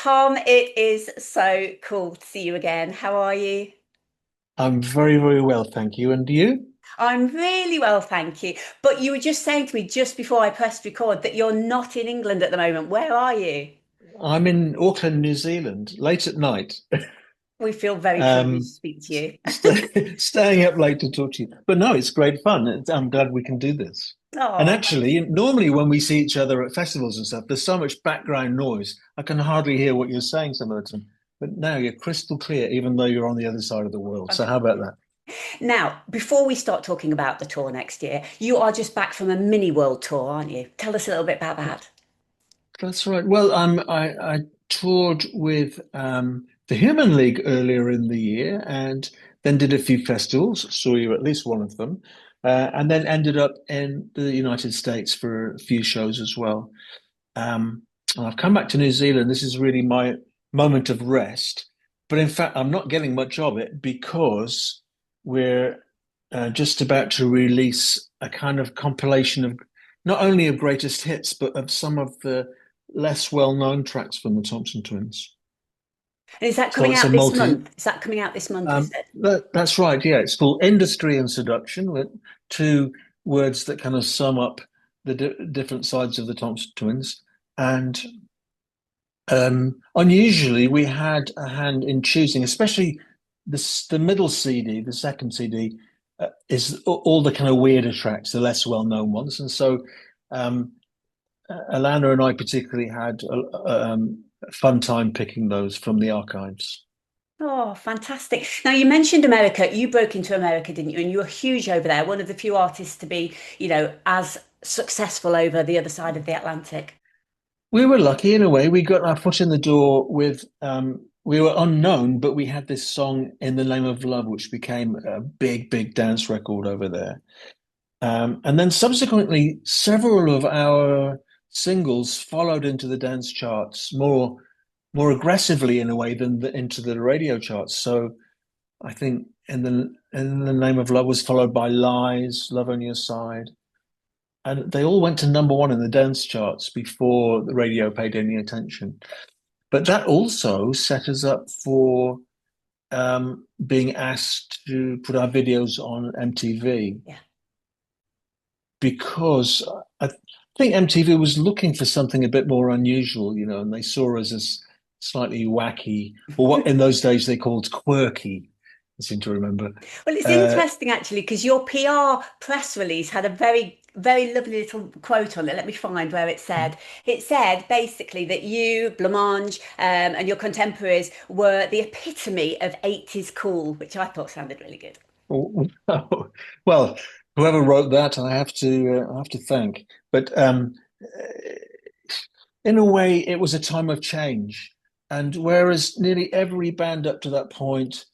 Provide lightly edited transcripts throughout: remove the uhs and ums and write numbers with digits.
Tom, it is so cool to see you again. How are you? I'm very, very well, thank you. And you? I'm really well, thank you. But you were just saying to me just before I pressed record that you're not in England at the moment. Where are you? I'm in Auckland, New Zealand, late at night. We feel very privileged to Um, speak to you. staying up late to talk to you. But no, it's great fun. I'm glad we can do this. And Oh, actually, normally when we see each other at festivals and stuff, there's so much background noise. I can hardly hear what you're saying some of the time. But now you're crystal clear, even though you're on the other side of the world. So how about that? now, before we start talking about the tour next year, you are just back from a mini world tour, aren't you? Tell us a little bit about that. That's right. Well, I toured with the Human League earlier in the year, and then did a few festivals. Saw you at least one of them, and then ended up in the United States for a few shows as well. Um, and I've come back to New Zealand. This is really my moment of rest, but in fact, I'm not getting much of it because we're just about to release a kind of compilation of not only of greatest hits, but of some of the less well-known tracks from the Thompson Twins. And is that So coming it's a out this multi. month? Is that coming out this month, is it? That's right. Yeah, it's called Industry and Seduction, with two words that kind of sum up the different sides of the Thompson Twins. And unusually, we had a hand in choosing, especially the middle CD, the second CD, is all the kind of weirder tracks, the less well-known ones. And so um, Alana and I particularly had a fun time picking those from the archives. Oh, fantastic. Now, you mentioned America. You broke into America, didn't you? And you were huge over there, one of the few artists to be, as successful over the other side of the Atlantic. We were lucky in a way. We got our foot in the door with, we were unknown, but we had this song In the Name of Love, which became a big, big dance record over there. And then subsequently, several of our singles followed into the dance charts more aggressively in a way than into the radio charts. So I think In the Name of Love was followed by Lies, Love on Your Side, and they all went to number one in the dance charts before the radio paid any attention. But that also set us up for being asked to put our videos on MTV Yeah. because I think MTV was looking for something a bit more unusual, and they saw us as slightly wacky, or what in those days they called quirky. I seem to remember. Well, it's Uh, interesting actually because your PR press release had a very, very lovely little quote on it. Let me find where it said. It said basically that you, Blancmange, and your contemporaries were the epitome of 80s cool, which I thought sounded really good. well, whoever wrote that, I have to thank. But in a way, it was a time of change, and whereas nearly every band up to that point,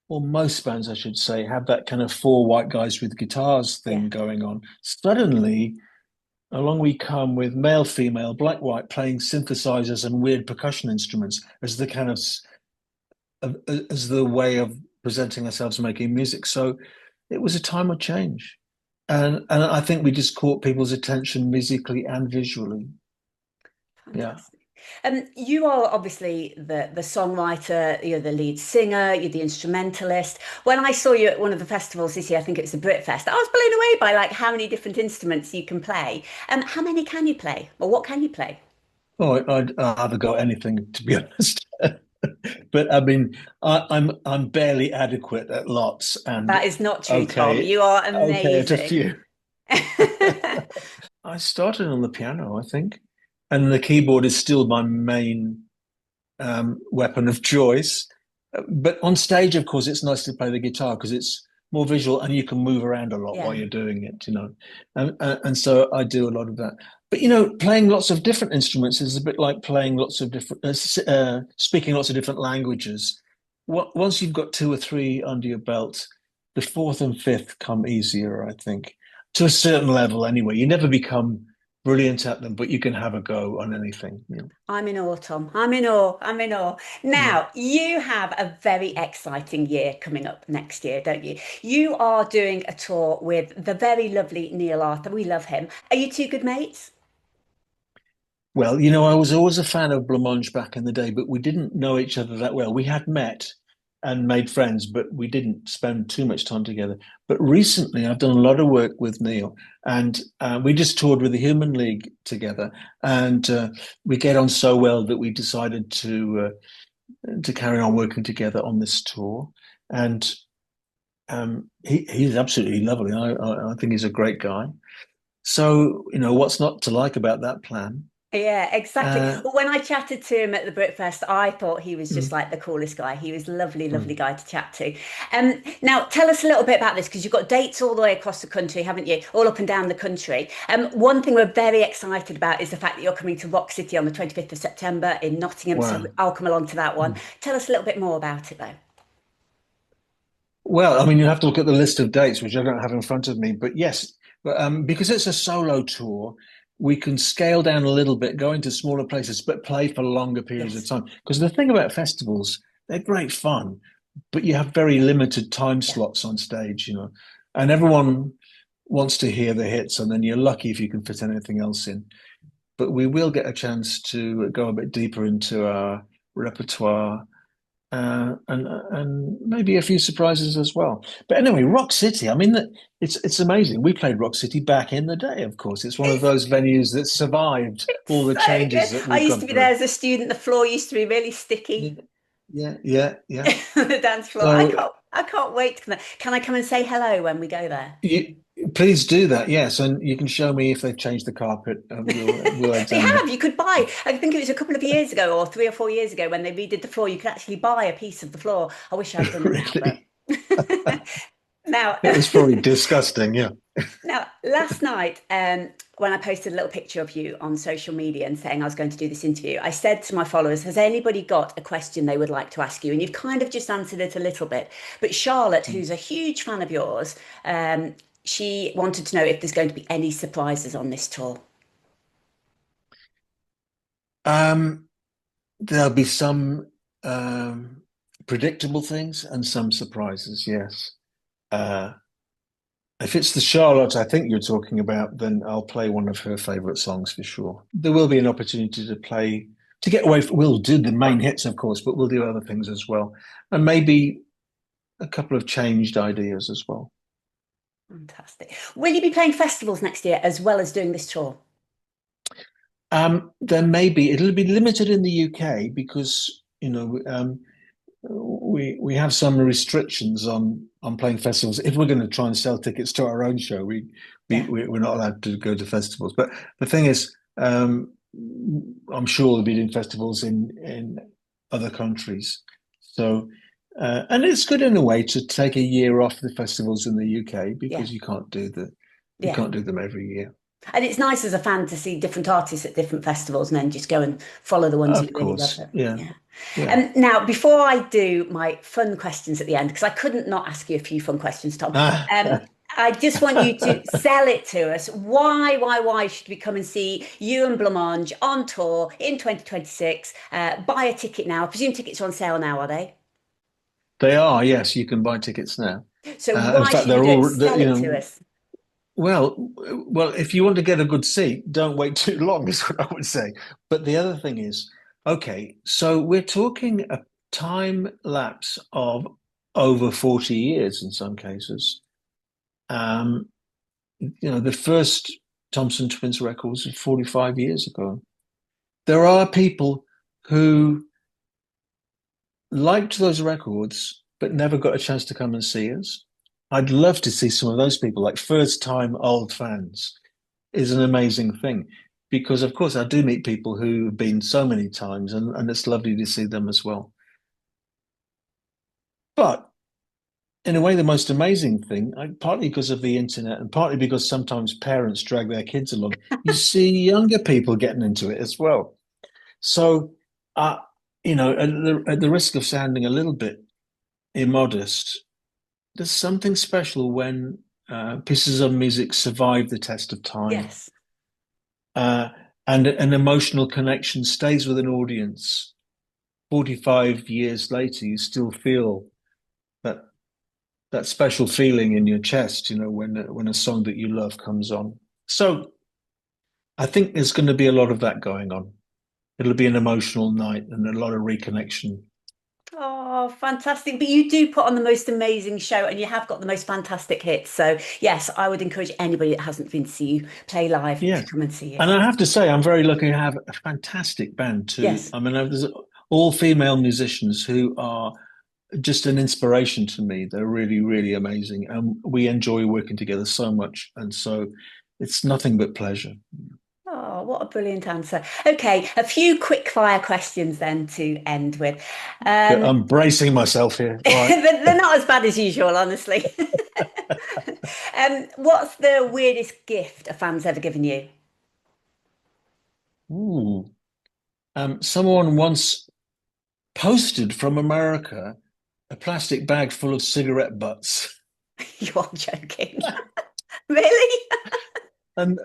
or most bands, I should say, have that kind of four white guys with guitars Yeah. thing going on, suddenly along we come with male, female, black, white, playing synthesizers and weird percussion instruments as the kind of as the way of presenting ourselves, making music. So it was a time of change. And I think we just caught people's attention musically and visually. Yeah. Fantastic. You are obviously the songwriter, you're the lead singer, you're the instrumentalist. When I saw you at one of the festivals this year, I think it was the Britfest, I was blown away by like how many different instruments you can play. How many can you play? Or what can you play? Oh, I haven't got anything to be honest. But I mean, I'm barely adequate at lots, and That is not true, Tom. okay, You are okay at a amazing. few. I started on the piano, I think, and the keyboard is still my main weapon of choice. But on stage, of course, it's nice to play the guitar because it's more visual and you can move around a lot while Yeah. you're doing it. And so I do a lot of that. But playing lots of different instruments is a bit like playing lots of different, speaking lots of different languages. Once you've got two or three under your belt, the fourth and fifth come easier, I think, to a certain level anyway. You never become brilliant at them, but you can have a go on anything. I'm in awe, Tom. I'm in awe. I'm in awe. Yeah. Now, you have a very exciting year coming up next year, don't you? You are doing a tour with the very lovely Neil Arthur. We love him. Are you two good mates? Well, I was always a fan of Blancmange back in the day, but we didn't know each other that well. We had met and made friends, but we didn't spend too much time together. But recently, I've done a lot of work with Neil, and we just toured with the Human League together, and we get on so well that we decided to carry on working together on this tour. And he's absolutely lovely. I think he's a great guy. So, what's not to like about that plan? Yeah, exactly. Uh, Well, when I chatted to him at the Britfest, I thought he was just mm, like the coolest guy. He was a lovely, lovely mm. guy to chat to. Now tell us a little bit about this because you've got dates all the way across the country, haven't you? All up and down the country. One thing we're very excited about is the fact that you're coming to Rock City on the 25th of September in Nottingham. So Wow. I'll come along to that one. Mm. Tell us a little bit more about it, though. Well, I mean, you have to look at the list of dates, which I don't have in front of me. But yes, because it's a solo tour, we can scale down a little bit, go into smaller places, but play for longer periods of Yes. time. Because the thing about festivals, they're great fun, but you have very limited time Yeah. slots on stage, and everyone wants to hear the hits, and then you're lucky if you can fit anything else in. But we will get a chance to go a bit deeper into our repertoire and maybe a few surprises as well. But anyway, Rock City. I mean, it's amazing. We played Rock City back in the day. Of course, it's one of It's those venues that survived all the so good. changes that I we've used gone to be there through. as a student. The floor used to be really Yeah, sticky. yeah. The dance floor. So I can't wait. Can I come and say hello when we go there? you please do that. Yes, and you can show me if they've changed the carpet, and we'll They examine it. have. You could buy. I think it was a couple of years ago, or 3 or 4 years ago, when they redid the floor. You could actually buy a piece of the floor. I wish I'd done it now, but Really, now, it was probably disgusting. Yeah. now last night, when I posted a little picture of you on social media and saying I was going to do this interview, I said to my followers, "Has anybody got a question they would like to ask you?" And you've kind of just answered it a little bit. But Charlotte, who's a huge fan of yours, she wanted to know if there's going to be any surprises on this tour. Um, There'll be some um, predictable things and some surprises, yes. Uh, if it's the Charlotte I think you're talking about, then I'll play one of her favorite songs for sure. There will be an opportunity to get away from, we'll do the main hits, of course, but we'll do other things as well. And maybe a couple of changed ideas as well. Fantastic. Will you be playing festivals next year as well as doing this tour? There may be, it'll be limited in the UK because, we have some restrictions on playing festivals. If we're going to try and sell tickets to our own show, Yeah, we're not allowed to go to festivals. But the thing is, I'm sure we'll be doing festivals in other countries. So, and it's good in a way to take a year off the festivals in the UK yeah, because you yeah. can't do them every year. And it's nice as a fan to see different artists at different festivals and then just go and follow the ones you Of really love. course, yeah, Yeah. yeah. Now, before I do my fun questions at the end, because I couldn't not ask you a few fun questions, Tom, um, I just want you to sell it to us. Why should we come and see you and Blancmange on tour in 2026? Buy a ticket now. I presume tickets are on sale now, are they? They are, yes, you can buy tickets now. So In why fact, should we they're do it? all, Sell it to us. well, if you want to get a good seat, don't wait too long, is what I would say. But the other thing is, okay, so we're talking a time lapse of over 40 years in some cases. Um, the first Thompson Twins records was 45 years ago. There are people who liked those records, but never got a chance to come and see us. I'd love to see some of those people, like first time old fans is an amazing thing because, of course, I do meet people who have been so many times and it's lovely to see them as well. But in a way, the most amazing thing, partly because of the internet and partly because sometimes parents drag their kids along, you see younger people getting into it as well. So, uh, at the risk of sounding a little bit immodest, there's something special when pieces of music survive the test of time, Yes. uh, and an emotional connection stays with an audience. 45 years later, you still feel that that special feeling in your chest, when a song that you love comes on. So I think there's going to be a lot of that going on. It'll be an emotional night and a lot of reconnection. Oh, fantastic. But you do put on the most amazing show and you have got the most fantastic hits. So, yes, I would encourage anybody that hasn't been to see you play live to Yeah. come and see you. And I have to say, I'm very lucky to have a fantastic band too. Yes. I mean, there's all female musicians who are just an inspiration to me. They're really, really amazing. And we enjoy working together so much. And so it's nothing but pleasure. Oh, what a brilliant answer. Okay, a few quick fire questions then to end with. Yeah, Um, I'm bracing myself here. All right. they're not as bad as usual, honestly. What's the weirdest gift a fan's ever given you? Ooh. Someone once posted from America a plastic bag full of cigarette butts. You are joking. Really? And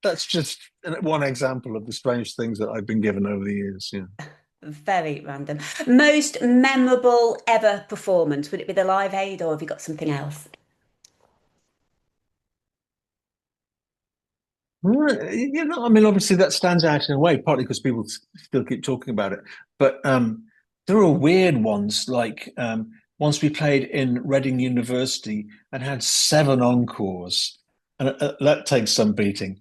that's just one example of the strange things that I've been given over the years. Yeah. Very random. Most memorable ever performance? Would it be the Live Aid or have you got something else? I mean, obviously that stands out in a way, partly because people still keep talking about it. But there are weird ones, like once we played in Reading University and had seven encores, and that takes some beating.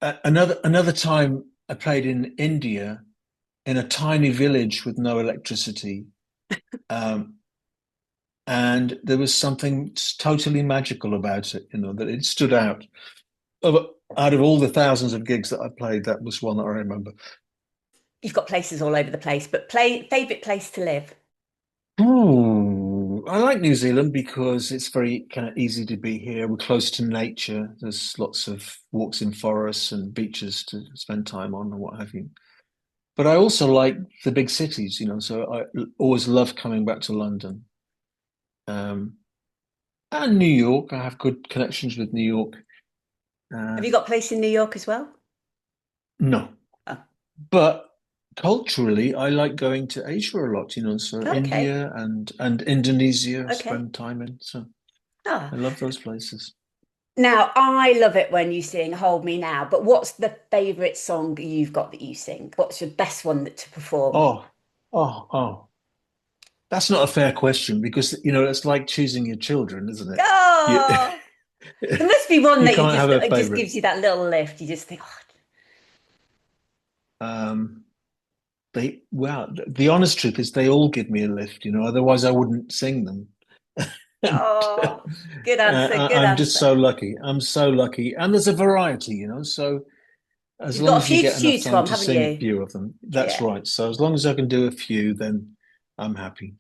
Another time, I played in India in a tiny village with no electricity, um, and there was something totally magical about it. That it stood out. Of, Out of all the thousands of gigs that I played, that was one that I remember. You've got places all over the place, but play favorite place to live. Ooh, I like New Zealand because it's very kind of easy to be here. We're close to nature. There's lots of walks in forests and beaches to spend time on and what have you. But I also like the big cities, so I always love coming back to London. Um, and New York. I have good connections with New York. Have Uh, you got a place in New York as well? no, Oh, but culturally, I like going to Asia a lot, so okay. India and Indonesia, I Okay. spend time in. So Ah. I love those places. Now, I love it when you sing Hold Me Now, but what's the favorite song you've got that you sing? What's your best one to perform? Oh, oh. That's not a fair question because, it's like choosing your children, isn't it? You Oh, there must be one you that you can't just have a it just favorite. gives you that little lift. You just think, oh, Um, the honest truth is they all give me a lift, otherwise I wouldn't sing them. And oh, good answer, good I'm just answer. so lucky. I'm so lucky. And there's a variety, so as You've long got a as you few to get enough choose time from, to haven't sing a you? few of them, that's Yeah. right. So as long as I can do a few, then I'm happy.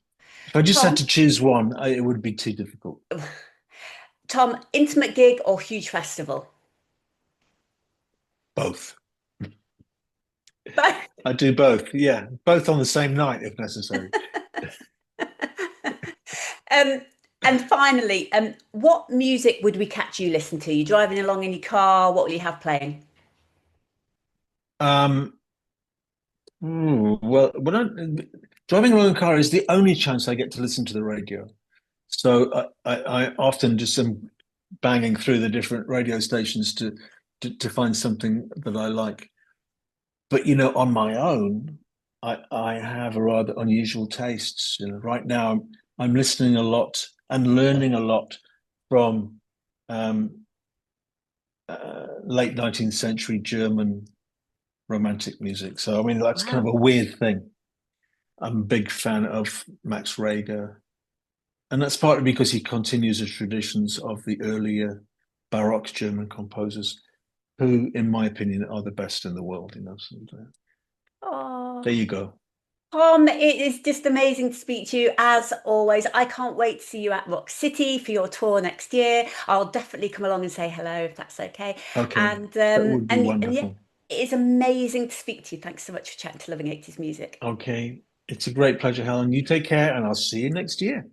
If I just had Tom, to choose one, it would be too difficult. Tom, intimate gig or huge festival? Both. Both. I do both. Yeah, both on the same night if necessary. Um, and finally, what music would we catch you listen to? You driving along in your car? What will you have playing? Um, well, driving along in a car is the only chance I get to listen to the radio. So I often just am banging through the different radio stations to find something that I like. But on my own, I have a rather unusual tastes. Right now I'm listening a lot and learning a lot from um, late 19th century German romantic music. So I mean that's kind Wow. of a weird thing. I'm a big fan of Max Reger, and that's partly because he continues the traditions of the earlier Baroque German composers, who, in my opinion, are the best in the world. So Oh, there you go. Tom, it is just amazing to speak to you as always. I can't wait to see you at Rock City for your tour next year. I'll definitely come along and say hello if that's okay. Okay, And that would be yeah, wonderful. it is amazing to speak to you. Thanks so much for chatting to Loving 80s Music. Okay, it's a great pleasure, Helen. You take care, and I'll see you next year.